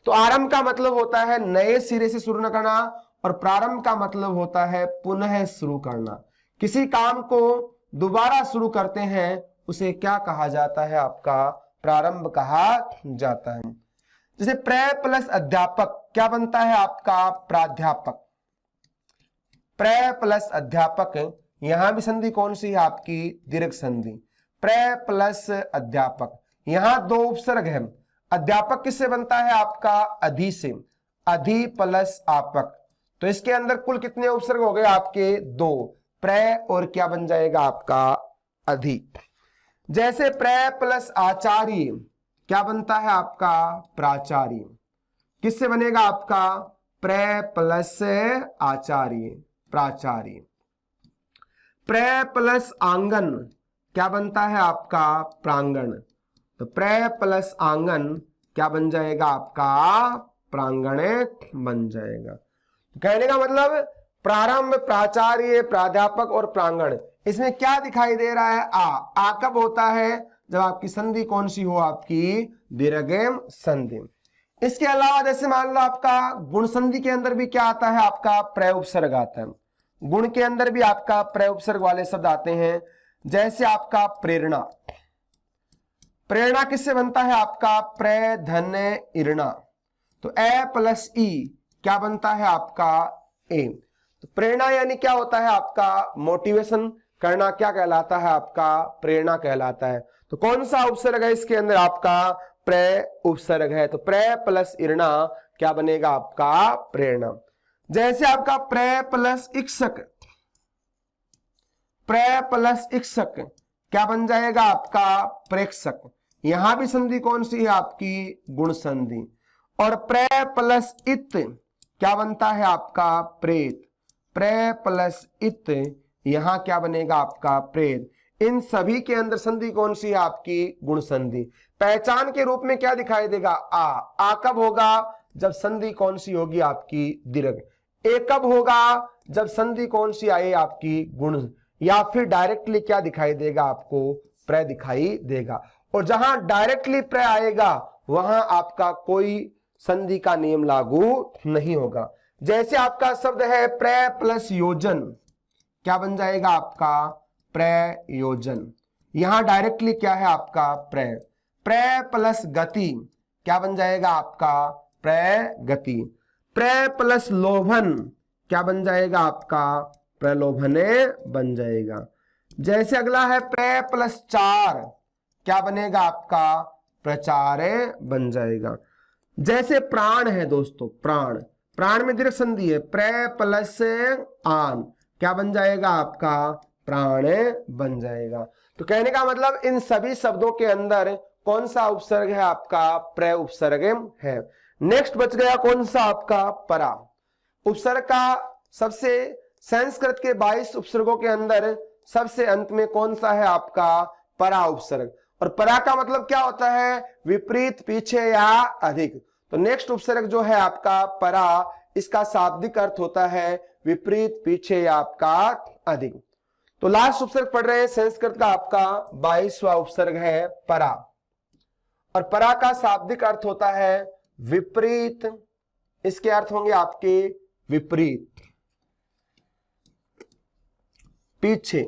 तो आरंभ का मतलब होता है नए सिरे से शुरू न करना, और प्रारंभ का मतलब होता है पुनः शुरू करना। किसी काम को दोबारा शुरू करते हैं उसे क्या कहा जाता है, आपका प्रारंभ कहा जाता है। जैसे प्र प्लस अध्यापक क्या बनता है, आपका प्राध्यापक। प्र प्लस अध्यापक, यहां भी संधि कौन सी है, आपकी दीर्घ संधि। प्र प्लस अध्यापक, यहां दो उपसर्ग है। अध्यापक किससे बनता है, आपका अधि से, अधि प्लस आपक। तो इसके अंदर कुल कितने उपसर्ग हो गए, आपके दो, प्र और क्या बन जाएगा, आपका अधि। जैसे प्र प्लस आचार्य क्या बनता है, आपका प्राचार्य। किससे बनेगा, आपका प्र प्लस आचार्य, प्राचार्य। प्र प्लस आंगन क्या बनता है, आपका प्रांगण। तो प्र प्लस आंगन क्या बन जाएगा, आपका प्रांगण बन जाएगा। कहने का मतलब प्रारंभ, प्राचार्य, प्राध्यापक और प्रांगण, इसमें क्या दिखाई दे रहा है, आ कब होता है, जब आपकी संधि कौन सी हो, आपकी दीर्घ संधि। इसके अलावा जैसे मान लो आपका गुण संधि के अंदर भी क्या आता है, आपका प्रय उपसर्ग आता है। गुण के अंदर भी आपका प्रय उपसर्ग वाले शब्द आते हैं, जैसे आपका प्रेरणा। प्रेरणा किससे बनता है, आपका प्रय धन इरणा, तो ए प्लस ई क्या बनता है आपका ए। तो प्रेरणा यानी क्या होता है, आपका मोटिवेशन करना क्या कहलाता है, आपका प्रेरणा कहलाता है। तो कौन सा उपसर्ग है इसके अंदर, आपका प्रय उपसर्ग है। तो प्रय प्लस इरणा क्या बनेगा, आपका प्रेरणा। जैसे आपका प्रय प्लस इक्षक, प्रय प्लस इक्षक क्या बन जाएगा, आपका प्रेक्षक। यहां भी संधि कौन सी है, आपकी गुण संधि। और प्रय प्लस इत क्या बनता है, आपका प्रेत। प्रय प्लस इत यहां क्या बनेगा, आपका प्रेत। इन सभी के अंदर संधि कौन सी है, आपकी गुण संधि। पहचान के रूप में क्या दिखाई देगा, आ कब होगा, जब संधि कौन सी होगी, आपकी दीर्घ। ए कब होगा, जब संधि कौन सी आए, आपकी गुण। या फिर डायरेक्टली क्या दिखाई देगा, आपको प्रय दिखाई देगा। और जहां डायरेक्टली प्रय आएगा वहां आपका कोई संधि का नियम लागू नहीं होगा। जैसे आपका शब्द है प्रय प्लस योजन, क्या बन जाएगा, आपका प्रयोजन। यहां डायरेक्टली क्या है, आपका प्रय। प्रय प्लस गति क्या बन जाएगा, आपका प्रगति। प्रय प्लस लोभन क्या बन जाएगा, आपका प्रलोभने बन जाएगा। जैसे अगला है प्रय प्लस चार क्या बनेगा, आपका प्रचारे बन जाएगा। जैसे प्राण है दोस्तों, प्राण, प्राण में दीर्घ संधि है, प्रय प्लस आन क्या बन जाएगा, आपका प्राण बन जाएगा। तो कहने का मतलब इन सभी शब्दों के अंदर कौन सा उपसर्ग है, आपका प्रय उपसर्ग है। नेक्स्ट बच गया कौन सा, आपका परा। उपसर्ग का सबसे संस्कृत के 22 उपसर्गों के अंदर सबसे अंत में कौन सा है, आपका परा उपसर्ग। और परा का मतलब क्या होता है, विपरीत, पीछे या अधिक। तो नेक्स्ट उपसर्ग जो है आपका परा, इसका शाब्दिक अर्थ होता है विपरीत, पीछे या आपका अधिक। तो लास्ट उपसर्ग पढ़ रहे हैं संस्कृत का, आपका 22वां उपसर्ग है परा। और परा का शाब्दिक अर्थ होता है विपरीत, इसके अर्थ होंगे आपके विपरीत, पीछे,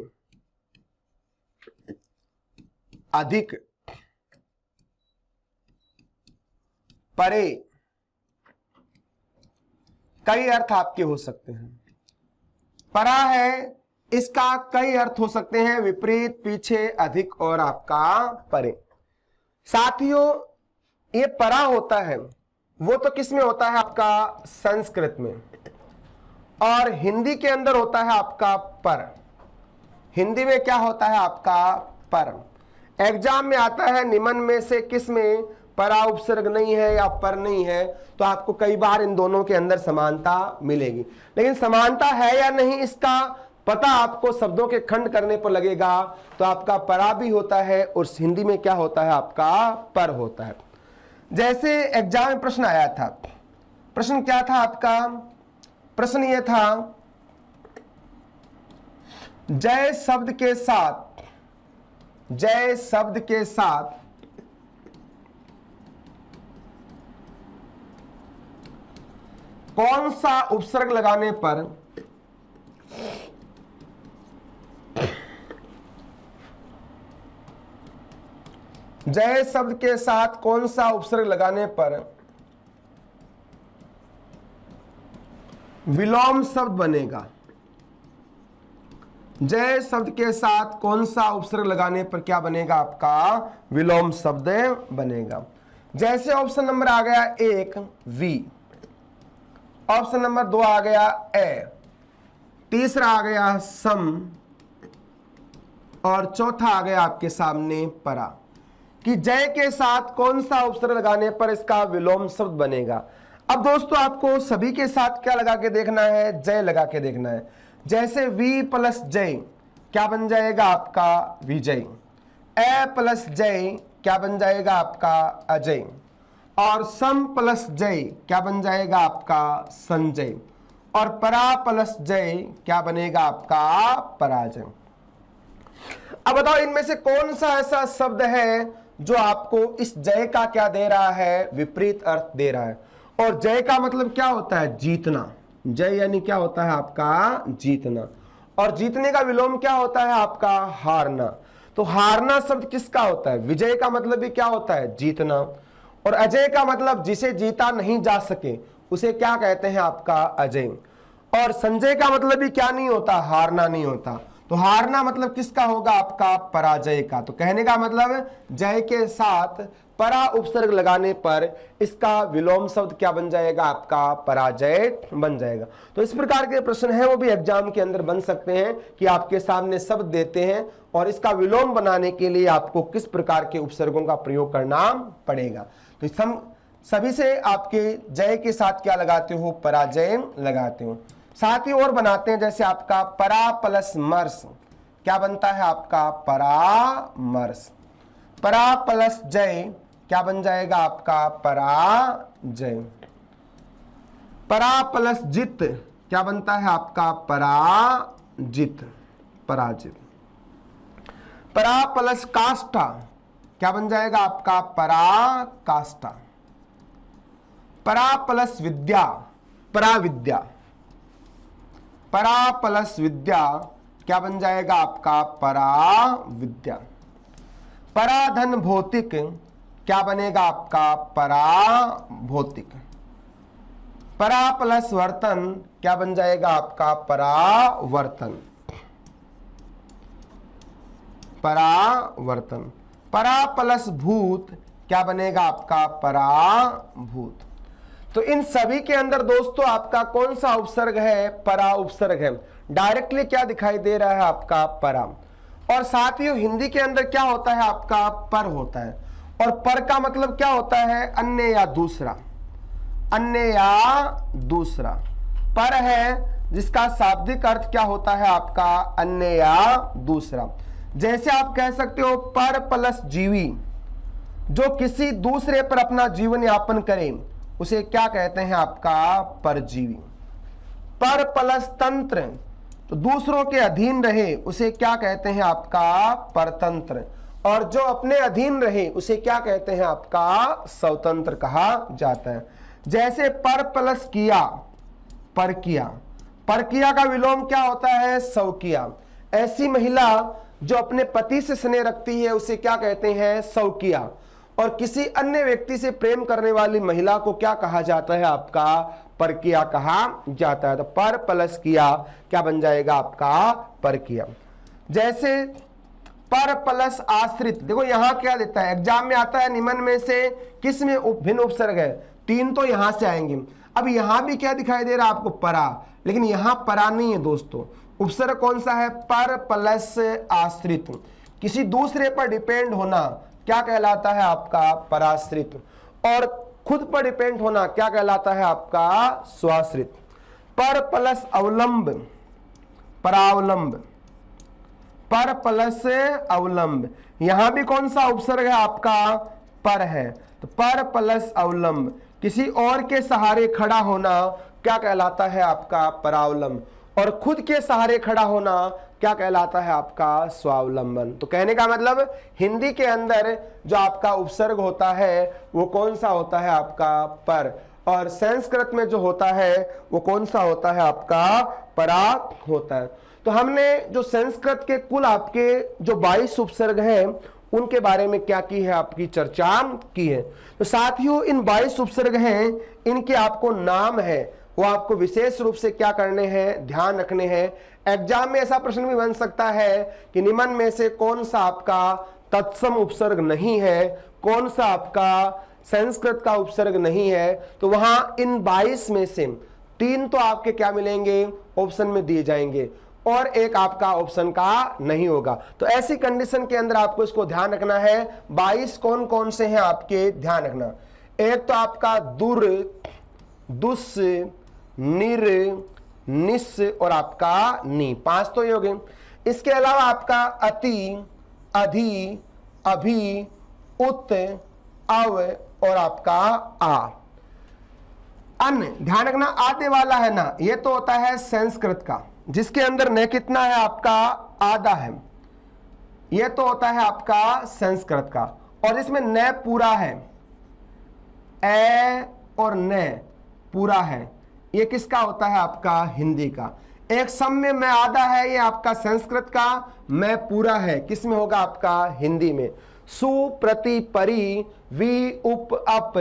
अधिक, परे। कई अर्थ आपके हो सकते हैं। परा है, इसका कई अर्थ हो सकते हैं, विपरीत, पीछे, अधिक और आपका परे। साथियों ये परा होता है वो तो किस में होता है, आपका संस्कृत में। और हिंदी के अंदर होता है आपका पर। हिंदी में क्या होता है, आपका पर। एग्जाम में आता है निम्न में से किस में परा उपसर्ग नहीं है या पर नहीं है, तो आपको कई बार इन दोनों के अंदर समानता मिलेगी। लेकिन समानता है या नहीं इसका पता आपको शब्दों के खंड करने पर लगेगा। तो आपका परा भी होता है और हिंदी में क्या होता है, आपका पर होता है। जैसे एग्जाम में प्रश्न आया था, प्रश्न क्या था आपका, प्रश्न ये था जय शब्द के साथ, जय शब्द के साथ कौन सा उपसर्ग लगाने पर जय शब्द के साथ कौन सा उपसर्ग लगाने पर विलोम शब्द बनेगा। जय शब्द के साथ कौन सा उपसर्ग लगाने पर क्या बनेगा, आपका विलोम शब्द बनेगा। जैसे ऑप्शन नंबर आ गया 1 वी, ऑप्शन नंबर 2 आ गया ए, तीसरा आ गया सम और चौथा आ गया आपके सामने परा। कि जय के साथ कौन सा उपसर्ग लगाने पर इसका विलोम शब्द बनेगा। अब दोस्तों आपको सभी के साथ क्या लगा के देखना है, जय लगा के देखना है। जैसे वी प्लस जय क्या बन जाएगा, आपका विजय। ए प्लस जय क्या बन जाएगा, आपका अजय। और सम प्लस जय क्या बन जाएगा, आपका संजय। और परा प्लस जय क्या बनेगा, आपका पराजय। अब बताओ इनमें से कौन सा ऐसा शब्द है जो आपको इस जय का क्या दे रहा है, विपरीत अर्थ दे रहा है। और जय का मतलब क्या होता है, जीतना। जय यानी क्या होता है आपका, जीतना। और जीतने का विलोम क्या होता है आपका, हारना। तो हारना शब्द किसका होता है, विजय का मतलब भी क्या होता है, जीतना। और अजय का मतलब जिसे जीता नहीं जा सके उसे क्या कहते हैं आपका, अजय। और संजय का मतलब भी क्या नहीं होता, हारना नहीं होता। तो हारना मतलब किसका होगा आपका, पराजय का। तो कहने का मतलब जय के साथ परा उपसर्ग लगाने पर इसका विलोम शब्द क्या बन जाएगा आपका, पराजय बन जाएगा। तो इस प्रकार के प्रश्न है वो भी एग्जाम के अंदर बन सकते हैं कि आपके सामने शब्द देते हैं और इसका विलोम बनाने के लिए आपको किस प्रकार के उपसर्गों का प्रयोग करना पड़ेगा। तो सभी से आपके जय के साथ क्या लगाते हो, पराजय लगाते हो। साथ ही और बनाते हैं, जैसे आपका परा प्लस मर्स क्या बनता है आपका, परामर्श। परा प्लस जय क्या बन जाएगा आपका, पराजय। परा प्लस जित क्या बनता है आपका, पराजित, पराजित। परा प्लस काष्ठा क्या बन जाएगा आपका, पराकाष्ठा। परा प्लस विद्या, पराविद्या। परा प्लस विद्या क्या बन जाएगा आपका, पराविद्या। पराधन भौतिक क्या बनेगा आपका, पराभौतिक। परा प्लस वर्तन क्या बन जाएगा आपका, परावर्तन, परावर्तन। परा प्लस भूत क्या बनेगा आपका, पराभूत। तो इन सभी के अंदर दोस्तों आपका कौन सा उपसर्ग है, परा उपसर्ग है। डायरेक्टली क्या दिखाई दे रहा है आपका, परा। और साथ ही हिंदी के अंदर क्या होता है आपका, पर होता है। और पर का मतलब क्या होता है, अन्य या दूसरा, अन्य या दूसरा। पर है जिसका शाब्दिक अर्थ क्या होता है आपका, अन्य या दूसरा। जैसे आप कह सकते हो पर प्लस जीवी, जो किसी दूसरे पर अपना जीवन यापन करे उसे क्या कहते हैं आपका, परजीवी। पर प्लस तंत्र, तो दूसरों के अधीन रहे उसे क्या कहते हैं आपका, परतंत्र। और जो अपने अधीन रहे उसे क्या कहते हैं आपका, स्वतंत्र कहा जाता है। जैसे पर प्लस किया, पर किया। पर किया का विलोम क्या होता है, स्वकिया। ऐसी महिला जो अपने पति से स्नेह रखती है उसे क्या कहते हैं, स्वकिया। और किसी अन्य व्यक्ति से प्रेम करने वाली महिला को क्या कहा जाता है आपका, परकिया कहा जाता है। तो पर प्लस किया क्या बन जाएगा आपका, परकिया। जैसे पर प्लस आश्रित, देखो यहां क्या देता है, एग्जाम में आता है निम्न में से किस में भिन्न उपसर्ग है, तीन तो यहां से आएंगे। अब यहां भी क्या दिखाई दे रहा है आपको, परा, लेकिन यहां परा नहीं है दोस्तों। उपसर्ग कौन सा है, पर प्लस आश्रित। किसी दूसरे पर डिपेंड होना क्या कहलाता है आपका, पराश्रित। और खुद पर डिपेंड होना क्या कहलाता है आपका, स्वाश्रित। पर प्लस अवलंब, परावलंब। पर प्लस अवलंब, यहां भी कौन सा उपसर्ग है आपका, पर है। तो पर प्लस अवलंब, किसी और के सहारे खड़ा होना क्या कहलाता है आपका, परावलंब। और खुद के सहारे खड़ा होना क्या कहलाता है आपका, स्वावलंबन। तो कहने का मतलब हिंदी के अंदर जो आपका उपसर्ग होता है वो कौन सा होता है आपका, पर। और संस्कृत में जो होता है वो कौन सा होता है आपका, परा होता है। तो हमने जो संस्कृत के कुल आपके जो 22 उपसर्ग हैं उनके बारे में क्या की है, आपकी चर्चा की है। तो साथियों इन 22 उपसर्ग हैं, इनके आपको नाम है वो आपको विशेष रूप से क्या करने हैं, ध्यान रखने हैं। एग्जाम में ऐसा प्रश्न भी बन सकता है कि निम्न में से कौन सा आपका तत्सम उपसर्ग नहीं है, कौन सा आपका संस्कृत का उपसर्ग नहीं है। तो वहां इन 22 में से 3 तो आपके क्या मिलेंगे, ऑप्शन में दिए जाएंगे और एक आपका ऑप्शन का नहीं होगा। तो ऐसी कंडीशन के अंदर आपको इसको ध्यान रखना है। 22 कौन कौन से हैं आपके, ध्यान रखना। एक तो आपका दुर, दुस, निर, निस और आपका नी, 5 तो ये हो गए। इसके अलावा आपका अति, अधि, अभि, उत, अव और आपका आ। अन्य ध्यान रखना, आधे वाला है ना, ये तो होता है संस्कृत का, जिसके अंदर न कितना है आपका, आधा है, ये तो होता है आपका संस्कृत का। और इसमें न पूरा है, ए और न पूरा है, ये किसका होता है? आपका हिंदी का। एक सम्य में आधा है, ये आपका संस्कृत का। मैं पूरा है, किस में होगा? आपका हिंदी में। सु प्रति परि वि उप अप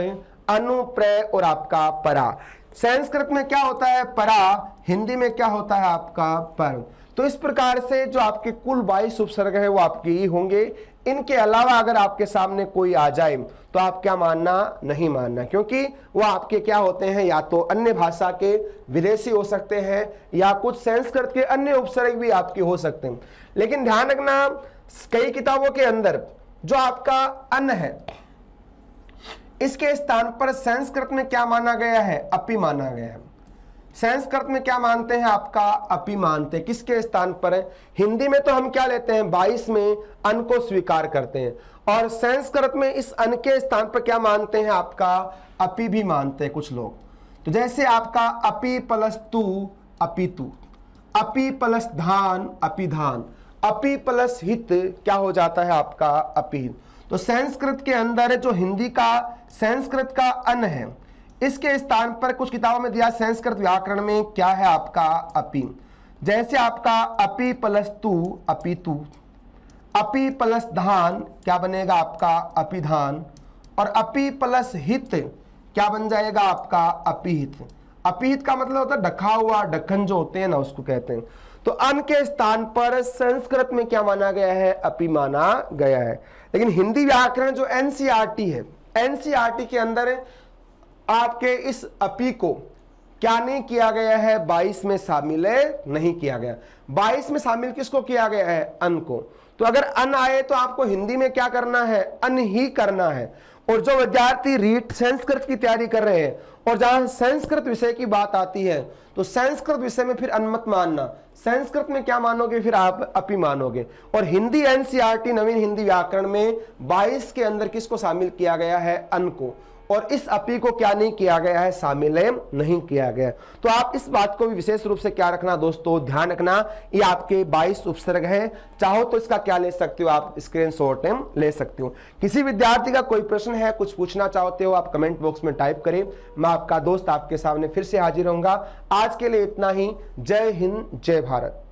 अनु प्रय और आपका परा। संस्कृत में क्या होता है? परा। हिंदी में क्या होता है? आपका पर। तो इस प्रकार से जो आपके कुल 22 उपसर्ग है वो आपके ही होंगे। इनके अलावा अगर आपके सामने कोई आ जाए तो आप क्या मानना? नहीं मानना, क्योंकि वो आपके क्या होते हैं? या तो अन्य भाषा के विदेशी हो सकते हैं या कुछ संस्कृत के अन्य उपसर्ग भी आपके हो सकते हैं। लेकिन ध्यान रखना, कई किताबों के अंदर जो आपका अन है, इसके स्थान पर संस्कृत में क्या माना गया है? अपि माना गया है। संस्कृत में क्या मानते हैं? आपका अपि मानते हैं। किसके स्थान पर है? हिंदी में तो हम क्या लेते हैं? 22 में अन को स्वीकार करते हैं, और संस्कृत में इस अन के स्थान पर क्या मानते हैं? आपका अपि भी मानते हैं कुछ लोग। तो जैसे आपका अपि प्लस तू अपितु, अपि प्लस धान अपिधान, अपि प्लस हित क्या हो जाता है? आपका अपिहित। तो संस्कृत के अंदर जो हिंदी का संस्कृत का अन है, इसके स्थान पर कुछ किताबों में दिया संस्कृत व्याकरण में क्या है? आपका अपि। जैसे आपका अपि प्लस तू अपितु, अपि प्लस धान क्या बनेगा? आपका अपिधान, और अपि प्लस हित क्या बन जाएगा? आपका अपिहित। अपिहित का मतलब होता है ढका हुआ, ढक्कन जो होते हैं ना, उसको कहते हैं। तो अन के स्थान पर संस्कृत में क्या माना गया है? अपि माना गया है। लेकिन हिंदी व्याकरण जो एनसीईआरटी है, एनसीईआरटी के अंदर आपके इस अपि को क्या नहीं किया गया है? 22 में शामिल नहीं किया गया। 22 में शामिल किसको किया गया है? अन को। तो अगर अन आए तो आपको हिंदी में क्या करना है? अन ही करना है। और जो विद्यार्थी रीट संस्कृत की तैयारी कर रहे हैं और जहां संस्कृत विषय की बात आती है, तो संस्कृत विषय में फिर अन मत मानना। संस्कृत में क्या मानोगे? फिर आप अपि मानोगे। और हिंदी एनसीईआरटी नवीन हिंदी व्याकरण में 22 के अंदर किसको शामिल किया गया है? अन को। और इस अपि को क्या नहीं किया गया है? शामिल नहीं किया गया। तो आप इस बात को भी विशेष रूप से क्या रखना दोस्तों? ध्यान रखना। ये आपके 22 उपसर्ग हैं। चाहो तो इसका क्या ले सकते हो? आप स्क्रीनशॉट ले सकते हो। किसी विद्यार्थी का कोई प्रश्न है, कुछ पूछना चाहते हो, आप कमेंट बॉक्स में टाइप करें। मैं आपका दोस्त आपके सामने फिर से हाजिर रहूंगा। आज के लिए इतना ही। जय हिंद, जय भारत।